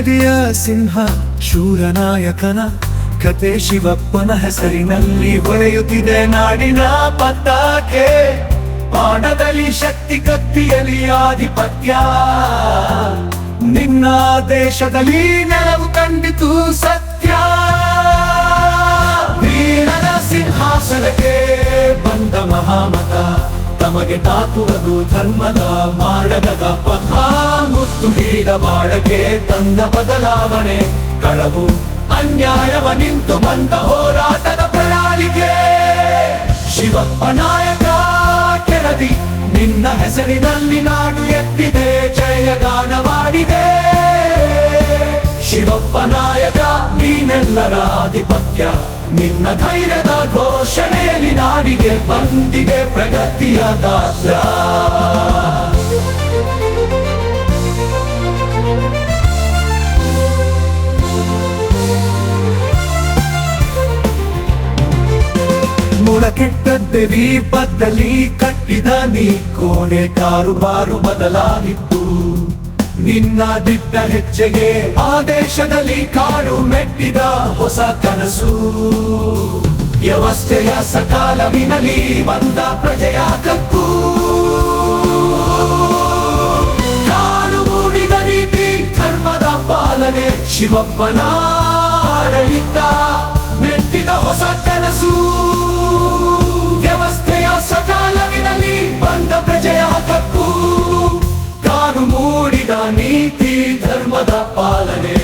ಸಿರಿಯ ಸಿಂಹ ಶೂರನಾಯಕನ ಕತೆ ಶಿವಪ್ಪನ ಹೆಸರಿನಲ್ಲಿ ಹೊಳೆಯುತ್ತಿದೆ ನಾಡಿನ ಪತಾಕೆ. ಬಾಣದಲ್ಲಿ ಶಕ್ತಿ, ಕತ್ತಿಯಲ್ಲಿ ಆಧಿಪತ್ಯ. ನಿನ್ನ ದೇಶದಲ್ಲಿ ನೆಲವು ಕಂಡಿತು ಸತ್ಯ. ವೀರನ ಸಿಂಹಾಸನಕ್ಕೆ ಬಂದ ಮಹಾಮತ, ತಮಗೆ ತಾಕುವುದು ಧರ್ಮದ ಮಾಡದ ಪಥ. ಮುತ್ತು ಹಿಡಿದ ಬಾಳಗೆ ತಂದ ಬದಲಾವಣೆ, ಕಳವು ಅನ್ಯಾಯವ ನಿಂತು ಬಂದ ಹೋರಾಟದ ಪ್ರಣಾಳಿಕೆ. ಶಿವಪ್ಪ ನಾಯಕ ಕೆರದಿ, ನಿನ್ನ ಹೆಸರಿನಲ್ಲಿ ನಾಡು ಎತ್ತಿದೆ, ಜಯಗಾನ ಮಾಡಿದೆ. ಶಿವಪ್ಪ ನಾಯಕ ನೀನೆಲ್ಲರ ಆಧಿಪತ್ಯ, ನಿನ್ನ ಧೈರ್ಯದ ಘೋಷಣೆಯಲ್ಲಿ ನಾಡಿಗೆ ಬಂದಿದೆ ಪ್ರಗತಿಯ ದಾಸ. ಮೊಳಕೆಟ್ಟದ್ದೆ ದೀಪದಲ್ಲಿ ಕಟ್ಟಿದ ನೀ ಕೋಣೆ, ಕಾರುಬಾರು ಬದಲಾಗಿತ್ತು ನಿನ್ನ ದಿಟ್ಟ ಹೆಜ್ಜೆಗೆ. ಆದೇಶದಲ್ಲಿ ಕಾಡು ಮೆಟ್ಟಿದ ಹೊಸ ಕನಸು, ವ್ಯವಸ್ಥೆಯ ಸಕಾಲವಿನಲಿ ಬಂದ ಪ್ರಜೆಯ ಕಕ್ಕು. ಕಾಡು ಮೂಡಿದ ರೀತಿ ಧರ್ಮದ ಪಾಲನೆ, ಶಿವಪ್ಪನ ಆಡಳಿತ ಮೆಟ್ಟಿದ ಹೊಸ ಕನಸು. ವ್ಯವಸ್ಥೆಯ ಸಕಾಲವಿನಲಿ ಬಂದ ಪ್ರಜೆಯ ಹಕ್ಕು. ಕಾಡು ಮೂಡಿದ ನೀತಿ ಧರ್ಮದ ಪಾಲನೆ,